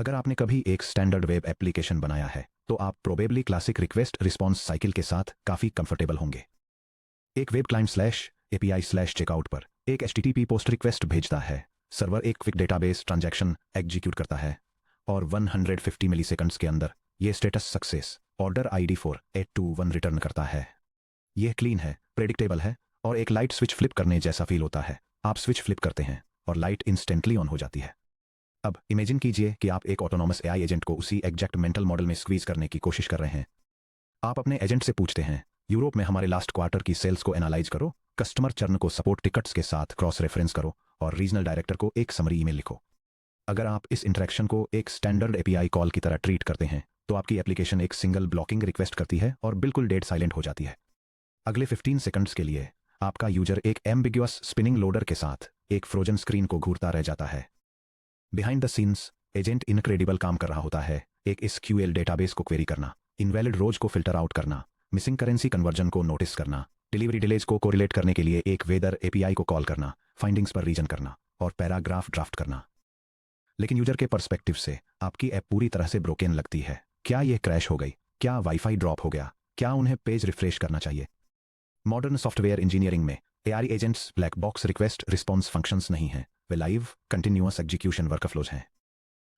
अगर आपने कभी एक स्टैंडर्ड वेब एप्लीकेशन बनाया है तो आप probably classic request response cycle के साथ काफ़ी कंफर्टेबल होंगे। एक web client slash API slash checkout पर एक एचटीटीपी पोस्ट रिक्वेस्ट भेजता है, सर्वर एक क्विक डेटाबेस ट्रांजैक्शन एग्जीक्यूट करता है और 150 मिलीसेकंड्स के अंदर ये status success order ID 4821 return करता है। यह क्लीन है, प्रेडिक्टेबल है और एक लाइट स्विच फ्लिप करने जैसा फील होता है। आप स्विच फ्लिप करते हैं और लाइट इंस्टेंटली ऑन हो जाती है। अब इमेजिन कीजिए कि आप एक ऑटोनॉमस एआई एजेंट को उसी एग्जैक्ट मेंटल मॉडल में स्क्वीज करने की कोशिश कर रहे हैं। आप अपने एजेंट से पूछते हैं, यूरोप में हमारे लास्ट क्वार्टर की सेल्स को एनालाइज करो, कस्टमर चर्न को सपोर्ट टिकट्स के साथ क्रॉस रेफरेंस करो और रीजनल डायरेक्टर को एक समरी ईमेल लिखो। अगर आप इस इंटरेक्शन को एक स्टैंडर्ड एपीआई कॉल की तरह ट्रीट करते हैं तो आपकी एप्लीकेशन एक सिंगल ब्लॉकिंग रिक्वेस्ट करती है और बिल्कुल डेड साइलेंट हो जाती है। अगले 15 सेकंड्स के लिए आपका यूजर एक एम्बिग्युअस स्पिनिंग लोडर के साथ एक फ्रोजन स्क्रीन को घूरता रह जाता है। Behind the scenes agent incredible काम कर रहा होता है, एक एसक्यूएल डेटाबेस को क्वेरी करना, इनवैलिड रोज को फिल्टर आउट करना, मिसिंग करेंसी कन्वर्जन को नोटिस करना, डिलीवरी डिलेज को कोरिलेट करने के लिए एक वेदर एपीआई को कॉल करना, फाइंडिंग्स पर रीजन करना और पैराग्राफ ड्राफ्ट करना। लेकिन यूजर के पर्सपेक्टिव से आपकी ऐप पूरी तरह से ब्रोकन लगती है। क्या यह क्रैश हो गई? क्या वाईफाई ड्रॉप हो गया? क्या उन्हें पेज रिफ्रेश करना चाहिए? मॉडर्न सॉफ्टवेयर इंजीनियरिंग में AI agents black box request response functions नहीं हैं, वे लाइव कंटिन्यूअस एग्जीक्यूशन वर्कफ्लोज हैं।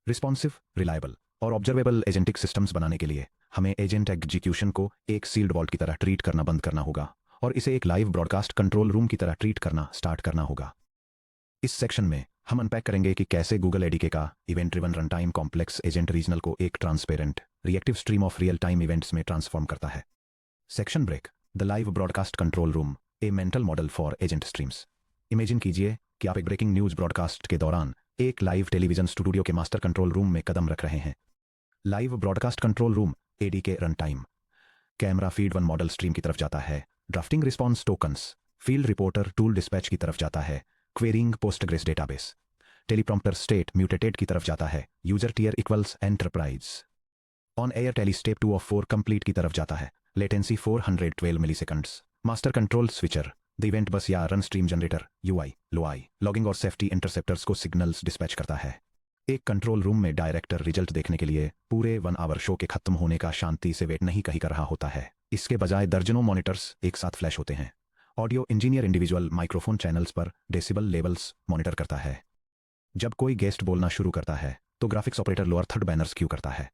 रिस्पॉन्सिव, रिलायबल और ऑब्जर्वेबल एजेंटिक सिस्टम्स बनाने के लिए हमें एजेंट एग्जीक्यूशन को एक सील्ड वॉल्ट की तरह ट्रीट करना बंद करना होगा और इसे एक लाइव ब्रॉडकास्ट कंट्रोल रूम की तरह ट्रीट करना स्टार्ट करना होगा। इस सेक्शन में हम अनपैक करेंगे कि कैसे गूगल एडीके का event driven runtime complex agent regional को एक transparent reactive stream of real time events में ट्रांसफॉर्म करता है। Section break, the live broadcast control room, a mental model for agent streams. Imagine कीजिए कि आप एक ब्रेकिंग न्यूज ब्रॉडकास्ट के दौरान एक लाइव टेलीविजन स्टूडियो के मास्टर कंट्रोल रूम में कदम रख रहे हैं। Live broadcast control room ADK run time. Camera feed 1 model stream की तरफ जाता है, drafting response tokens, field reporter tool dispatch की तरफ जाता है, querying Postgres database, teleprompter state mutated की तरफ जाता है, user tier equals enterprise, on air tele step 2 of 4 complete की तरफ जाता है, latency 412 milliseconds, master control switcher, the event बस या रन स्ट्रीम जनरेटर यूआई लोआई लॉगिंग और सेफ्टी इंटरसेप्टर्स को सिग्नल्स डिस्पैच करता है। एक कंट्रोल रूम में डायरेक्टर रिजल्ट देखने के लिए पूरे 1 आवर शो के खत्म होने का शांति से वेट नहीं कहीं कर रहा होता है। इसके बजाय दर्जनों मॉनिटर्स एक साथ फ्लैश होते हैं। Audio engineer individual microphone channels पर डेसिबल लेवल्स मॉनिटर करता है। जब कोई गेस्ट बोलना शुरू करता है तो graphics operator lower third banners Q करता है।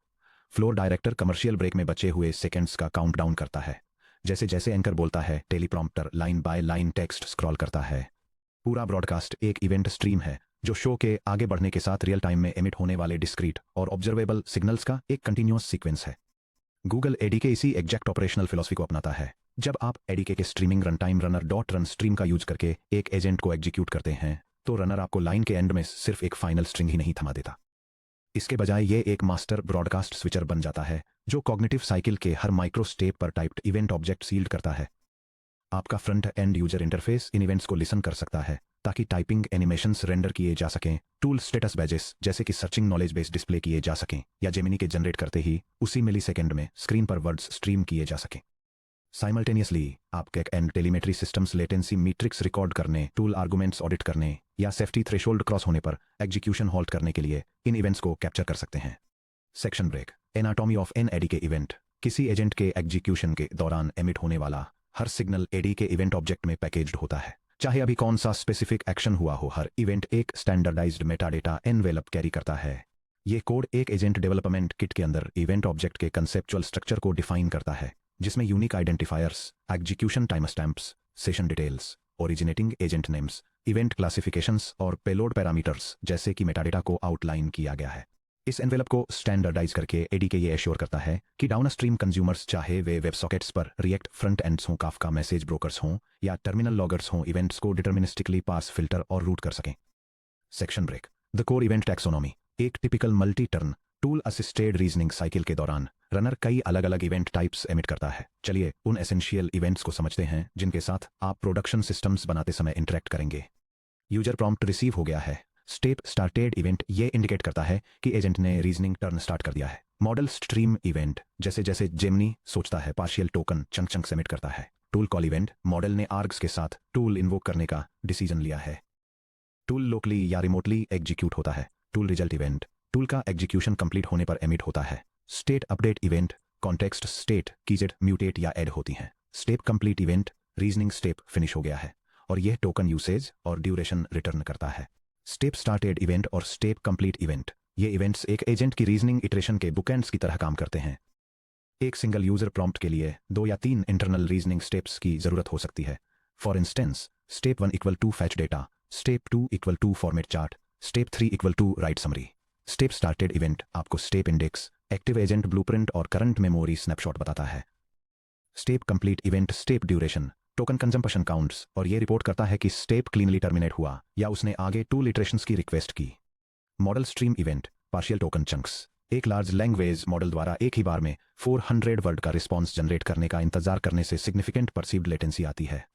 फ्लोर डायरेक्टर कमर्शियल ब्रेक में बचे हुए सेकंड्स का काउंटडाउन करता है। जैसे जैसे एंकर बोलता है teleprompter line by line text scroll करता है। पूरा ब्रॉडकास्ट एक इवेंट स्ट्रीम है जो शो के आगे बढ़ने के साथ रियल टाइम में एमिट होने वाले डिस्क्रीट और ऑब्जर्वेबल सिग्नल्स का एक कंटिन्यूअस सीक्वेंस है। गूगल एडीके इसी एग्जैक्ट ऑपरेशनल फिलॉसफी को अपनाता है। जब आप एडीके के streaming run time runner dot run stream का यूज करके एक एजेंट को एग्जीक्यूट करते हैं तो रनर आपको लाइन के एंड में सिर्फ एक फाइनल स्ट्रिंग ही नहीं थमा देता। इसके बजाय ये एक मास्टर ब्रॉडकास्ट स्विचर बन जाता है जो कॉग्निटिव साइकिल के हर माइक्रो स्टेप पर टाइप्ड इवेंट ऑब्जेक्ट सील्ड करता है। आपका फ्रंट एंड यूजर इंटरफेस इन इवेंट्स को लिसन कर सकता है ताकि टाइपिंग एनिमेशंस रेंडर किए जा सकें, टूल स्टेटस बैजेस जैसे कि सर्चिंग नॉलेज बेस डिस्प्ले किए जा सकें या जेमिनी के जनरेट करते ही उसी मिलीसेकंड में स्क्रीन पर वर्ड्स स्ट्रीम किए जा सकें। साइमल्टेनियसली आप कैक and telemetry systems latency metrics record करने, टूल आर्गुमेंट्स ऑडिट करने या सेफ्टी थ्रेशोल्ड क्रॉस होने पर एग्जीक्यूशन हॉल्ट करने के लिए इन इवेंट्स को कैप्चर कर सकते हैं। Section break, anatomy of an ADK event. किसी एजेंट के एग्जीक्यूशन के दौरान एमिट होने वाला हर सिग्नल एडीके इवेंट ऑब्जेक्ट में पैकेज्ड होता है। चाहे अभी कौन सा स्पेसिफिक एक्शन हुआ हो, हर इवेंट एक स्टैंडर्डाइज्ड मेटाडेटा एनवेलप कैरी करता है। ये कोड एक एजेंट डेवलपमेंट किट के अंदर इवेंट ऑब्जेक्ट के कंसेप्चुअल स्ट्रक्चर को डिफाइन करता है, जिसमें unique identifiers, execution time stamps, session details, originating agent names, event classifications और पेलोड पैरामीटर्स जैसे कि मेटाडेटा को आउटलाइन किया गया है। इस एनवेलप को स्टैंडर्डाइज करके एडीके ये एश्योर करता है कि डाउनस्ट्रीम कंज्यूमर्स चाहे वे वेब सॉकेट्स पर रिएक्ट फ्रंट एंड्स हों, काफका मैसेज ब्रोकर्स हों या टर्मिनल लॉगर्स हों, इवेंट्स को डिटर्मिनिस्टिकली पास, फिल्टर और रूट कर सकें। Section break, the core event taxonomy. एक typical multi turn tool assisted reasoning cycle के दौरान रनर कई अलग अलग इवेंट टाइप्स एमिट करता है। चलिए उन एसेंशियल इवेंट्स को समझते हैं जिनके साथ आप प्रोडक्शन सिस्टम्स बनाते समय इंटरेक्ट करेंगे। यूजर प्रॉम्प्ट रिसीव हो गया है। स्टेप स्टार्टेड इवेंट ये इंडिकेट करता है कि एजेंट ने रीजनिंग टर्न स्टार्ट कर दिया है। मॉडल स्ट्रीम इवेंट, जैसे जैसे जेमिनी सोचता है, partial token chunk chunk submit करता है। टूल कॉल इवेंट, मॉडल ने आर्ग्स के साथ टूल इन्वोक करने का डिसीजन लिया है। टूल लोकली या रिमोटली एग्जीक्यूट होता है। टूल रिजल्ट इवेंट, टूल का एग्जीक्यूशन कंप्लीट होने पर एमिट होता है। State update event context state keyed mutate या ऐड होती हैं। Step complete event reasoning step finish हो गया है और यह टोकन यूसेज और ड्यूरेशन रिटर्न करता है। स्टेप स्टार्टेड इवेंट और स्टेप कंप्लीट इवेंट ये इवेंट्स एक एजेंट की रीजनिंग इटरेशन के बुकएंड्स की तरह काम करते हैं। एक सिंगल यूजर प्रॉम्प्ट के लिए 2 या 3 इंटरनल रीजनिंग स्टेप्स की जरूरत हो सकती है। For instance step 1 equal to fetch data, step 2 equal to format chart, step 3 equal to write summary. Step started event आपको step index, active agent blueprint और करंट मेमोरी स्नैपशॉट बताता है। Step complete event step duration, token consumption counts और ये report करता है कि step cleanly terminate हुआ या उसने आगे 2 इटरेशंस की रिक्वेस्ट की। Model stream event partial token chunks, एक लार्ज लैंग्वेज मॉडल द्वारा एक ही बार में 400 वर्ड का रिस्पॉन्स जनरेट करने का इंतजार करने से सिग्निफिकेंट परसीव्ड लेटेंसी आती है।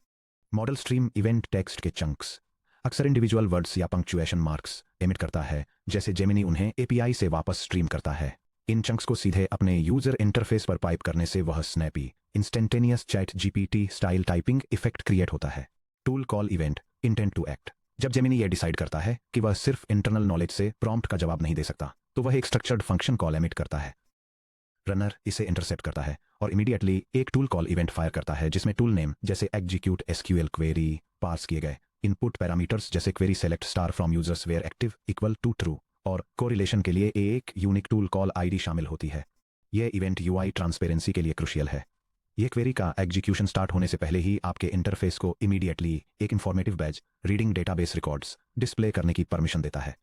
मॉडल स्ट्रीम इवेंट टेक्स्ट के चंक्स अक्सर इंडिविजुअल वर्ड्स या पंक्चुएशन मार्क्स एमिट करता है, जैसे जेमिनी उन्हें एपीआई से वापस स्ट्रीम करता है। इन चंक्स को सीधे अपने यूजर इंटरफेस पर पाइप करने से वह snappy instantaneous chat GPT style typing effect create होता है। Tool call event intent to act, जब जेमिनी यह डिसाइड करता है कि वह सिर्फ इंटरनल नॉलेज से प्रॉम्प्ट का जवाब नहीं दे सकता, तो वह एक स्ट्रक्चर्ड फंक्शन कॉल एमिट करता है। रनर इसे इंटरसेप्ट करता है और इमीडिएटली एक टूल कॉल इवेंट फायर करता है जिसमें टूल नेम जैसे एग्जीक्यूट एसक्यूएल क्वेरी, पार्स किए गए इनपुट पैरामीटर्स जैसे query select star from users where active equal to true और कोरिलेशन के लिए एक यूनिक टूल कॉल आईडी शामिल होती है। यह इवेंट यूआई ट्रांसपेरेंसी के लिए क्रुशियल है। यह क्वेरी का एग्जीक्यूशन स्टार्ट होने से पहले ही आपके इंटरफेस को इमीडिएटली एक informative badge reading database records display करने की परमिशन देता है।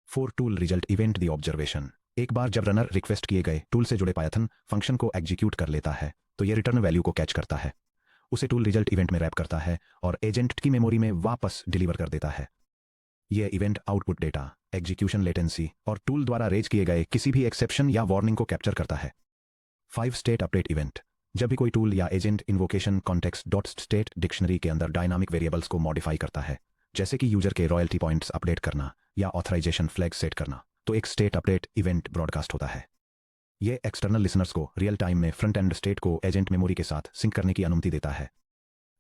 For tool result event the observation, एक बार जब रनर रिक्वेस्ट किए गए टूल से जुड़े पायथन फंक्शन को एग्जीक्यूट कर लेता है तो यह रिटर्न वैल्यू को कैच करता है, उसे टूल रिजल्ट इवेंट में रैप करता है और एजेंट की मेमोरी में वापस डिलीवर कर देता है। यह event output data, execution latency और टूल द्वारा रेज किए गए किसी भी एक्सेप्शन या वार्निंग को कैप्चर करता है। 5 स्टेट अपडेट इवेंट, जब भी कोई टूल या agent invocation context dot state dictionary के अंदर डायनामिक वेरिएबल्स को मॉडिफाई करता है, जैसे कि यूजर के रॉयल्टी पॉइंट्स अपडेट करना या ऑथराइजेशन फ्लैग सेट करना, तो एक स्टेट अपडेट इवेंट ब्रॉडकास्ट होता है। यह एक्सटर्नल लिसनर्स को रियल टाइम में फ्रंट एंड स्टेट को एजेंट मेमोरी के साथ सिंक करने की अनुमति देता है।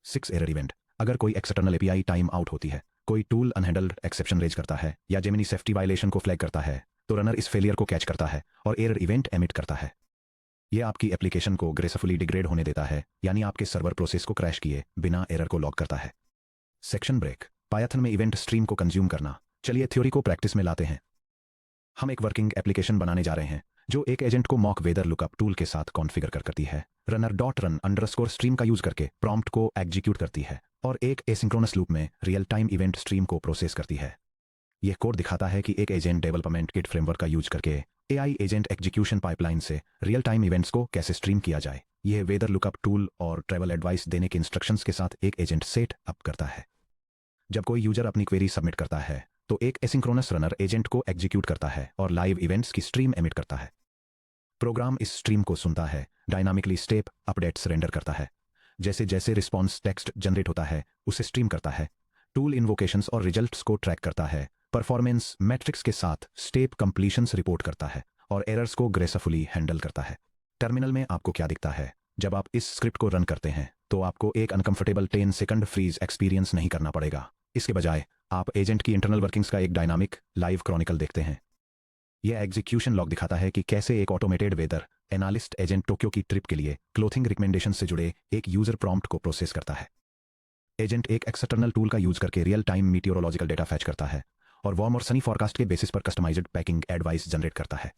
6 एरर इवेंट, अगर कोई एक्सटर्नल एपीआई टाइम आउट होती है, कोई टूल अनहैंडल्ड एक्सेप्शन रेज करता है या जेमिनी सेफ्टी वायलेशन को फ्लैग करता है, तो रनर इस फेलियर को कैच करता है और एरर इवेंट एमिट करता है। यह आपकी एप्लीकेशन को ग्रेसफुली डिग्रेड होने देता है, यानी आपके सर्वर प्रोसेस को क्रैश किए बिना एरर को लॉग करता है। सेक्शन ब्रेक, पायथन में इवेंट स्ट्रीम को कंज्यूम करना। चलिए थ्योरी को प्रैक्टिस में लाते हैं। हम एक वर्किंग एप्लीकेशन बनाने जा रहे हैं जो एक एजेंट को मॉक वेदर लुकअप टूल के साथ कॉन्फ़िगर करती है। Runner dot run underscore stream का यूज करके प्रॉम्प्ट को एग्जीक्यूट करती है और एक एसिंक्रोनस लूप में रियल टाइम इवेंट स्ट्रीम को प्रोसेस करती है। यह कोड दिखाता है कि एक एजेंट डेवलपमेंट किट फ्रेमवर्क का यूज करके एआई एजेंट एग्जीक्यूशन पाइपलाइन से रियल टाइम इवेंट्स को कैसे स्ट्रीम किया जाए। यह वेदर लुकअप टूल और ट्रैवल एडवाइस देने के इंस्ट्रक्शंस के साथ एक एजेंट सेट अप करता है। जब कोई यूजर अपनी क्वेरी सबमिट करता है तो एक एसिंक्रोनस रनर एजेंट को एग्जीक्यूट करता है और लाइव इवेंट्स की स्ट्रीम एमिट करता है। प्रोग्राम इस स्ट्रीम को सुनता है, डायनामिकली स्टेप अपडेट्स रेंडर करता है, जैसे जैसे रिस्पॉन्स टेक्स्ट जनरेट होता है उसे स्ट्रीम करता है, टूल इन्वोकेशंस और रिजल्ट्स को ट्रैक करता है, परफॉर्मेंस मैट्रिक्स के साथ स्टेप कंप्लीशंस रिपोर्ट करता है और एरर्स को ग्रेसफुली हैंडल करता है। टर्मिनल में आपको क्या दिखता है? जब आप इस स्क्रिप्ट को रन करते हैं तो आपको एक अनकंफर्टेबल 10 सेकंड फ्रीज एक्सपीरियंस नहीं करना पड़ेगा। इसके बजाय आप एजेंट की इंटरनल वर्किंग्स का एक डायनामिक लाइव क्रॉनिकल देखते हैं। यह एग्जीक्यूशन लॉग दिखाता है कि कैसे एक automated weather analyst agent Tokyo की ट्रिप के लिए क्लोथिंग रिकमेंडेशन से जुड़े एक यूजर प्रॉम्प्ट को प्रोसेस करता है। एजेंट एक एक्सटर्नल टूल का यूज करके real time meteorological data fetch करता है और वार्म और सनी फॉरकास्ट के बेसिस पर कस्टमाइज्ड पैकिंग एडवाइस जनरेट करता है।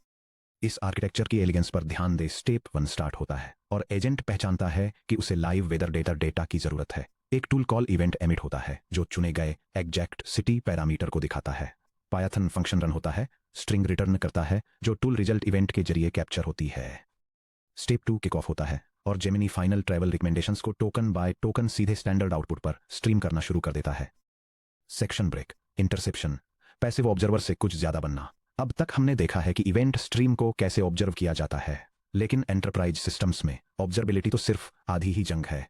इस आर्किटेक्चर की एलिगेंस पर ध्यान दे। स्टेप 1 स्टार्ट होता है और एजेंट पहचानता है कि उसे लाइव वेदर डेटा की जरूरत है। एक टूल कॉल इवेंट एमिट होता है जो चुने गए एग्जैक्ट सिटी पैरामीटर को दिखाता है। पायथन फंक्शन रन होता है, स्ट्रिंग रिटर्न करता है जो टूल रिजल्ट इवेंट के जरिए कैप्चर होती है। स्टेप 2 किक ऑफ होता है और जेमिनी फाइनल ट्रैवल रिकमेंडेशंस को टोकन बाय टोकन सीधे स्टैंडर्ड आउटपुट पर स्ट्रीम करना शुरू कर देता है। Section break, interception, passive observer से कुछ ज्यादा बनना। अब तक हमने देखा है कि इवेंट स्ट्रीम को कैसे ऑब्जर्व किया जाता है, लेकिन एंटरप्राइज सिस्टम्स में ऑब्जर्वेबिलिटी तो सिर्फ आधी ही जंग है।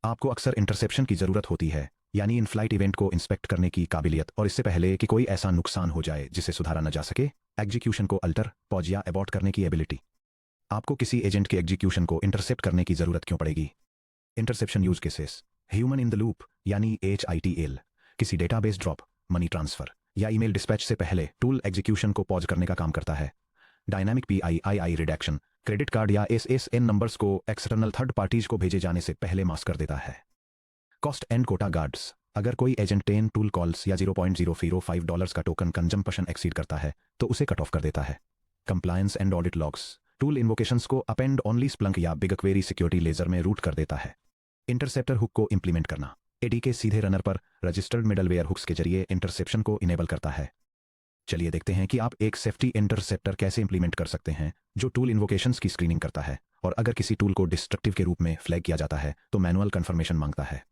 आपको अक्सर इंटरसेप्शन की जरूरत होती है, यानी इन फ्लाइट इवेंट को इंस्पेक्ट करने की काबिलियत, और इससे पहले कि कोई ऐसा नुकसान हो जाए जिसे सुधारा न जा सके, एग्जीक्यूशन को अल्टर, पॉज या अबॉर्ट करने की एबिलिटी। आपको किसी एजेंट के एग्जीक्यूशन को इंटरसेप्ट करने की जरूरत क्यों पड़ेगी? Interception use cases, human in the loop यानी HITL, किसी डेटाबेस ड्रॉप, मनी ट्रांसफर या ईमेल डिस्पैच से पहले टूल एग्जीक्यूशन को पॉज करने का काम करता है। Dynamic PII reduction credit card या SSN नंबर्स को एक्सटर्नल थर्ड पार्टीज को भेजे जाने से पहले मास्क कर देता है। कॉस्ट एंड कोटा गार्ड्स, अगर कोई एजेंट 10 टूल कॉल्स या $0.005 का टोकन कंजम्पशन एक्सीड करता है तो उसे कट ऑफ कर देता है। Compliance and audit logs, tool invocations को अपेंड ओनली स्प्लंक या बिगक्वेरी सिक्योरिटी लेजर में रूट कर देता है। इंटरसेप्टर हुक को इंप्लीमेंट करना, एडी के सीधे रनर पर रजिस्टर्ड मिडलवेयर हुक्स के जरिए इंटरसेप्शन को इनेबल करता है। चलिए देखते हैं कि आप एक सेफ्टी इंटरसेप्टर कैसे इंप्लीमेंट कर सकते हैं जो टूल इन्वोकेशंस की स्क्रीनिंग करता है और अगर किसी टूल को डिस्ट्रक्टिव के रूप में फ्लैग किया जाता है तो मैनुअल कंफर्मेशन मांगता है।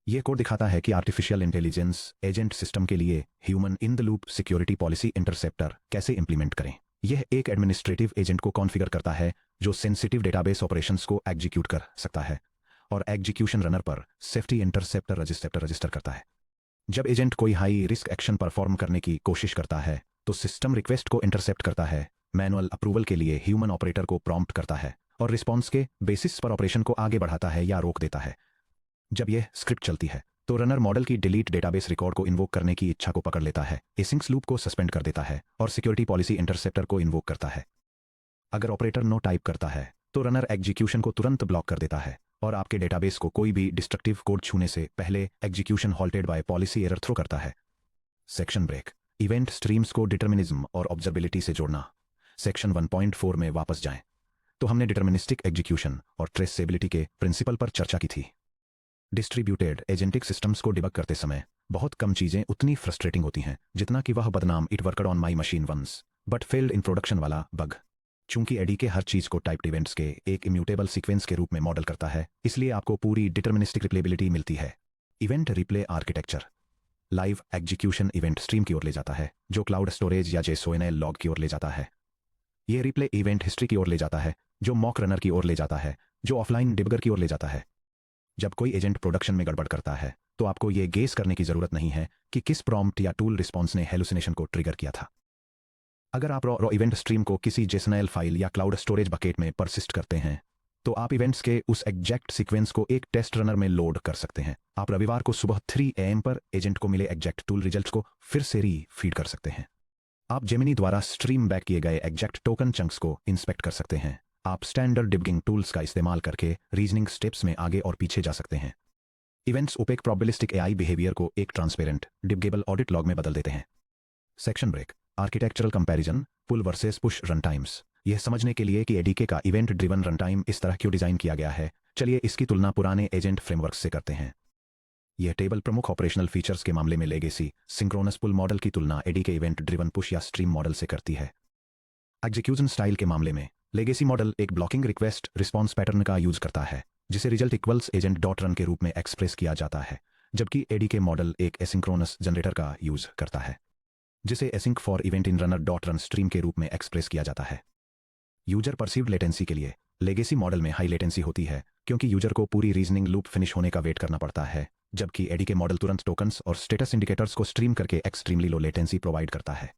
यह कोड दिखाता है कि आर्टिफिशियल इंटेलिजेंस एजेंट सिस्टम के लिए human in the loop security policy interceptor कैसे इंप्लीमेंट करें। यह एक एडमिनिस्ट्रेटिव एजेंट को कॉन्फ़िगर करता है जो सेंसिटिव डेटाबेस ऑपरेशंस को एग्जीक्यूट कर सकता है और एग्जीक्यूशन रनर पर सेफ्टी इंटरसेप्टर रजिस्टर करता है। जब एजेंट कोई हाई रिस्क एक्शन परफॉर्म करने की कोशिश करता है तो सिस्टम रिक्वेस्ट को इंटरसेप्ट करता है, मैनुअल अप्रूवल के लिए ह्यूमन ऑपरेटर को प्रॉम्प्ट करता है और रिस्पॉन्स के बेसिस पर ऑपरेशन को आगे बढ़ाता है या रोक देता है। जब यह स्क्रिप्ट चलती है तो रनर मॉडल की डिलीट डेटाबेस रिकॉर्ड को इन्वोक करने की इच्छा को पकड़ लेता है, एसिंक्स लूप को सस्पेंड कर देता है और सिक्योरिटी पॉलिसी इंटरसेप्टर को इन्वोक करता है। अगर ऑपरेटर नो टाइप करता है तो रनर एग्जीक्यूशन को तुरंत ब्लॉक कर देता है और आपके डेटाबेस को कोई भी डिस्ट्रक्टिव कोड छूने से पहले execution halted by policy error throw करता है। सेक्शन ब्रेक, इवेंट स्ट्रीम्स को डिटर्मिनिज्म और ऑब्जर्वेबिलिटी से जोड़ना। सेक्शन 1.4 में वापस जाएं तो हमने डिटर्मिनिस्टिक एग्जीक्यूशन और ट्रेसेबिलिटी के प्रिंसिपल पर चर्चा की थी। डिस्ट्रीब्यूटेड एजेंटिक सिस्टम्स को डिबग करते समय बहुत कम चीजें उतनी फ्रस्ट्रेटिंग होती हैं जितना कि वह बदनाम it worked on my machine once but failed in production वाला बग। चूंकि एडी के हर चीज को टाइप्ड इवेंट्स के एक इम्यूटेबल सीक्वेंस के रूप में मॉडल करता है, इसलिए आपको पूरी डिटर्मिनिस्टिक रिप्लेबिलिटी मिलती है। Event replay architecture live execution event stream की ओर ले जाता है जो क्लाउड स्टोरेज या JSON लॉग की ओर ले जाता है। यह रिप्ले इवेंट हिस्ट्री की ओर ले जाता है जो मॉक रनर की ओर ले जाता है जो ऑफलाइन डिबगर की ओर ले जाता है। जब कोई एजेंट प्रोडक्शन में गड़बड़ करता है तो आपको यह गेस करने की जरूरत नहीं है कि किस प्रॉम्प्ट या टूल रिस्पॉन्स ने हेलुसिनेशन को ट्रिगर किया था। अगर आप रॉ इवेंट स्ट्रीम को किसी JSON फाइल या क्लाउड स्टोरेज बकेट में परसिस्ट करते हैं तो आप इवेंट्स के उस एग्जैक्ट सीक्वेंस को एक टेस्ट रनर में लोड कर सकते हैं। आप रविवार को सुबह 3 AM पर एजेंट को मिले एग्जैक्ट टूल रिजल्ट्स को फिर से री-फीड कर सकते हैं। आप जेमिनी द्वारा स्ट्रीम बैक किए गए एग्जैक्ट टोकन चंक्स को इंस्पेक्ट कर सकते हैं। आप स्टैंडर्ड डिबगिंग टूल्स का इस्तेमाल करके रीजनिंग स्टेप्स में आगे और पीछे जा सकते हैं। Events opaque probabilistic AI behaviour को एक ट्रांसपेरेंट डिबगेबल ऑडिट लॉग में बदल देते हैं। सेक्शन ब्रेक, आर्किटेक्चरल कंपैरिजन, पुल वर्सेस पुश रन टाइम्स। यह समझने के लिए कि एडीके का इवेंट ड्रिवन रन टाइम इस तरह क्यों डिजाइन किया गया है, चलिए इसकी तुलना पुराने एजेंट फ्रेमवर्क से करते हैं। यह टेबल प्रमुख ऑपरेशनल फीचर्स के मामले में लेगेसी सिंक्रोनस पुल मॉडल की तुलना एडीके इवेंट ड्रिवन पुश या स्ट्रीम मॉडल से करती है। एग्जीक्यूशन स्टाइल के मामले में लेगेसी मॉडल एक ब्लॉकिंग रिक्वेस्ट रिस्पॉन्स पैटर्न का यूज करता है जिसे result equals agent dot run के रूप में एक्सप्रेस किया जाता है, जबकि एडीके मॉडल एक एसिंक्रोनस जनरेटर का यूज करता है जिसे async for event in runner dot run stream के रूप में एक्सप्रेस किया जाता है। यूजर परसीव्ड लेटेंसी के लिए लेगेसी मॉडल में हाई लेटेंसी होती है क्योंकि यूजर को पूरी रीजनिंग लूप फिनिश होने का वेट करना पड़ता है, जबकि एडीके मॉडल तुरंत टोकन्स और स्टेटस इंडिकेटर्स को स्ट्रीम करके एक्सट्रीमली लो लेटेंसी प्रोवाइड करता है।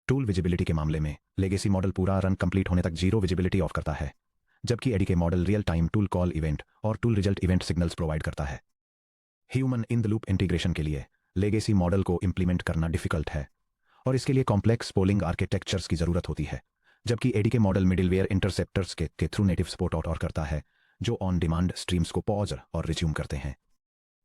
टूल विजिबिलिटी के मामले में लेगेसी मॉडल पूरा रन कंप्लीट होने तक जीरो विजिबिलिटी ऑफ करता है, जबकि ADK model real time tool call event और tool result event signals provide करता है। Human in the loop integration के लिए लेगेसी मॉडल को इंप्लीमेंट करना डिफिकल्ट है और इसके लिए कॉम्प्लेक्स पोलिंग आर्किटेक्चर्स की जरूरत होती है, जबकि एडीके मॉडल मिडिलवेयर इंटरसेप्टर्स के थ्रू नेटिव सपोर्ट और करता है जो ऑन डिमांड स्ट्रीम्स को पॉज और रिज्यूम करते हैं।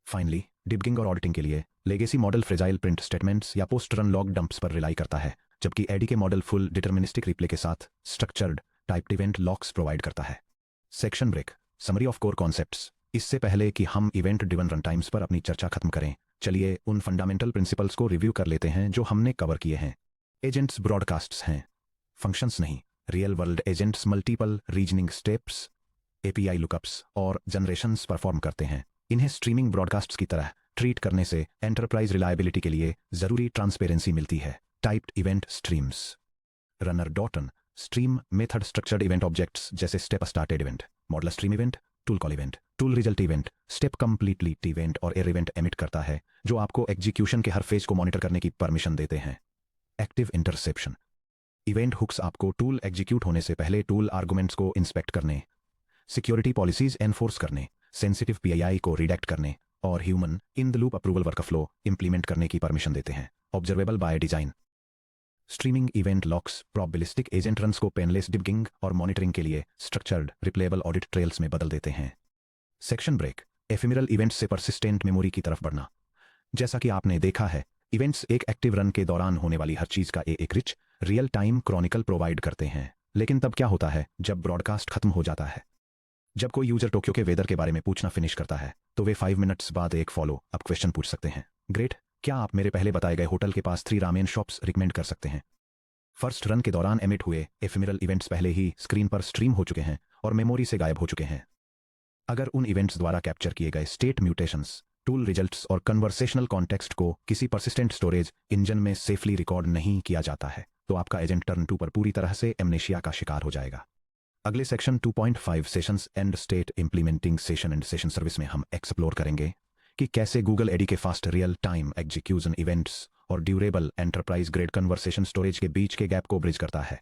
फाइनली डिबगिंग और ऑडिटिंग के लिए legacy model fragile print statements या पोस्ट रन लॉग डंप्स पर रिलाई करता है, जबकि ADK model full deterministic replay के साथ structured typed event logs provide करता है। Section break, summary of core concepts. इससे पहले कि हम इवेंट ड्रिवन रन टाइम्स पर अपनी चर्चा खत्म करें, चलिए उन फंडामेंटल प्रिंसिपल्स को रिव्यू कर लेते हैं जो हमने कवर किए हैं। एजेंट्स ब्रॉडकास्ट्स हैं, फंक्शंस नहीं। Real world agents multiple reasoning steps, API lookups और जनरेशंस परफॉर्म करते हैं। इन्हें स्ट्रीमिंग ब्रॉडकास्ट्स की तरह ट्रीट करने से एंटरप्राइज रिलायबिलिटी के लिए जरूरी ट्रांसपेरेंसी मिलती है। Typed event streams, runner dot run stream method structured event objects जैसे step started event, model stream event, tool call event, tool result event, step completely event और एरर इवेंट एमिट करता है जो आपको एग्जीक्यूशन के हर phase को monitor करने की परमिशन देते हैं। एक्टिव इंटरसेप्शन, इवेंट हुक्स आपको टूल एग्जीक्यूट होने से पहले टूल आर्गुमेंट्स को इंस्पेक्ट करने, सिक्योरिटी पॉलिसीज एनफोर्स करने, सेंसिटिव PII को रिडेक्ट करने और human in the loop approval workflow implement करने की परमिशन देते हैं। Observable by design. Streaming event locks probabilistic agent runs को पेनलेस डिबगिंग और मॉनिटरिंग के लिए स्ट्रक्चर्ड रिप्लेबल ऑडिट ट्रेल्स में बदल देते हैं। Section break. एफिमेरल इवेंट्स से परसिस्टेंट मेमोरी की तरफ बढ़ना। जैसा कि आपने देखा है, इवेंट्स एक एक्टिव रन के दौरान होने वाली हर चीज का एक rich real time Chronicle provide करते हैं। लेकिन तब क्या होता है जब ब्रॉडकास्ट खत्म हो जाता है? जब कोई यूजर टोक्यो के वेदर के बारे में पूछना फिनिश करता है तो वे 5 मिनट्स बाद एक फॉलो अप क्वेश्चन पूछ सकते हैं। ग्रेट, क्या आप मेरे पहले बताए गए होटल के पास 3 रामेन शॉप्स रिकमेंड कर सकते हैं? फर्स्ट रन के दौरान एमिट हुए एफिमेरल इवेंट्स पहले ही स्क्रीन पर स्ट्रीम हो चुके हैं और मेमोरी से गायब हो चुके हैं। अगर उन इवेंट्स द्वारा कैप्चर किए गए स्टेट म्यूटेशंस, टूल रिजल्ट्स और कन्वर्सेशनल कॉन्टेक्स्ट को किसी परसिस्टेंट स्टोरेज इंजन में सेफली रिकॉर्ड नहीं किया जाता है तो आपका एजेंट टर्न 2 पर पूरी तरह से एमनेशिया का शिकार हो जाएगा। अगले section 2.5 sessions and state implementing session and session service में हम एक्सप्लोर करेंगे कि कैसे गूगल एडी के fast real time execution events और durable enterprise grade conversation storage के बीच के गैप को ब्रिज करता है।